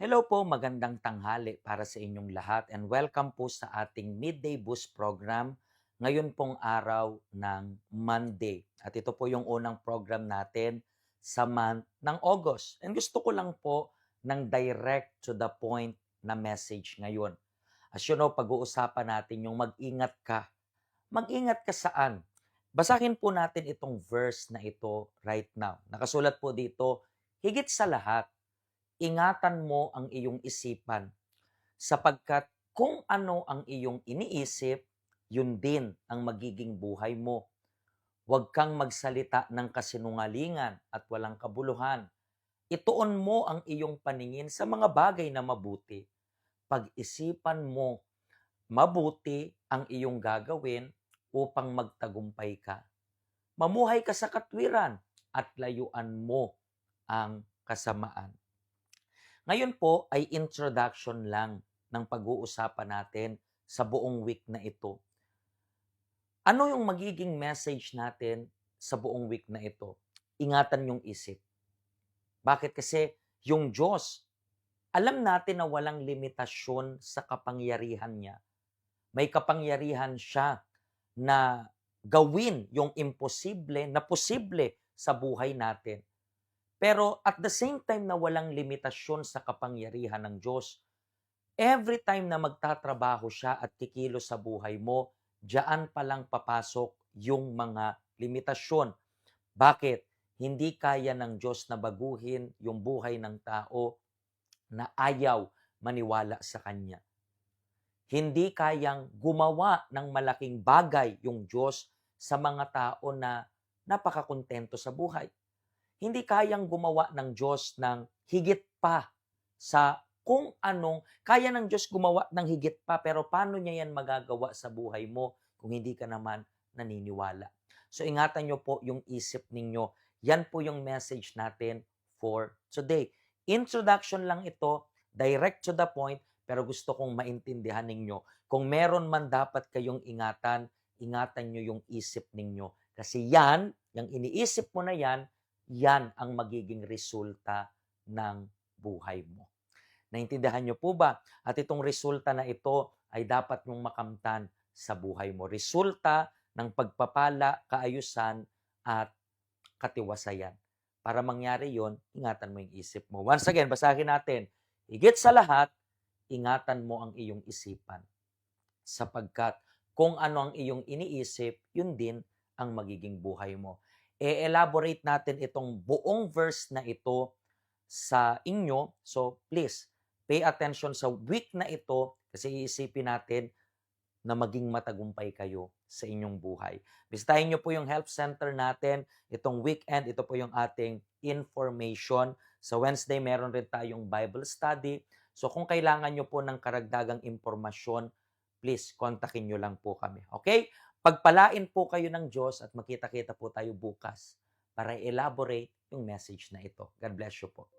Hello po, magandang tanghali para sa inyong lahat and welcome po sa ating Midday Boost program ngayon pong araw ng Monday. At ito po yung unang program natin sa month ng August. And gusto ko lang po ng direct to the point na message ngayon. As you know, pag-uusapan natin yung mag-ingat ka. Mag-ingat ka saan? Basahin po natin itong verse na ito right now. Nakasulat po dito, higit sa lahat, ingatan mo ang iyong isipan sapagkat kung ano ang iyong iniisip, yun din ang magiging buhay mo. Huwag kang magsalita ng kasinungalingan at walang kabuluhan. Ituon mo ang iyong paningin sa mga bagay na mabuti. Pag-isipan mo mabuti ang iyong gagawin upang magtagumpay ka. Mamuhay ka sa katwiran at layuan mo ang kasamaan. Ngayon po ay introduction lang ng pag-uusapan natin sa buong week na ito. Ano yung magiging message natin sa buong week na ito? Ingatan yung isip. Bakit? Kasi yung Diyos, alam natin na walang limitasyon sa kapangyarihan niya. May kapangyarihan siya na gawin yung imposible na posible sa buhay natin. Pero at the same time na walang limitasyon sa kapangyarihan ng Diyos, every time na magtatrabaho siya at kikilos sa buhay mo, diyan pa lang papasok yung mga limitasyon. Bakit? Hindi kaya ng Diyos na baguhin yung buhay ng tao na ayaw maniwala sa Kanya. Hindi kayang gumawa ng malaking bagay yung Diyos sa mga tao na napakakontento sa buhay. Hindi kayang gumawa ng Diyos ng higit pa sa kung anong, kaya ng Diyos gumawa ng higit pa, pero paano niya yan magagawa sa buhay mo kung hindi ka naman naniniwala? So ingatan niyo po yung isip ninyo. Yan po yung message natin for today. Introduction lang ito, direct to the point, pero gusto kong maintindihan ninyo. Kung meron man dapat kayong ingatan, ingatan nyo yung isip ninyo. Kasi yan, yung iniisip mo na yan ang magiging resulta ng buhay mo. Naintindihan niyo po ba? At itong resulta na ito ay dapat mong makamtan sa buhay mo. Resulta ng pagpapala, kaayusan, at katiwasayan. Para mangyari yon, ingatan mo yung isip mo. Once again, basahin natin. Higit sa lahat, ingatan mo ang iyong isipan. Sapagkat kung ano ang iyong iniisip, yun din ang magiging buhay mo. E-elaborate natin itong buong verse na ito sa inyo. So please, pay attention sa week na ito kasi iisipin natin na maging matagumpay kayo sa inyong buhay. Bisitahin niyo po yung help center natin. Itong weekend, ito po yung ating information. Sa Wednesday, meron rin tayong Bible study. So kung kailangan niyo po ng karagdagang impormasyon, please, kontakin niyo lang po kami. Okay? Pagpalain po kayo ng Diyos at makita-kita po tayo bukas para elaborate yung message na ito. God bless you po.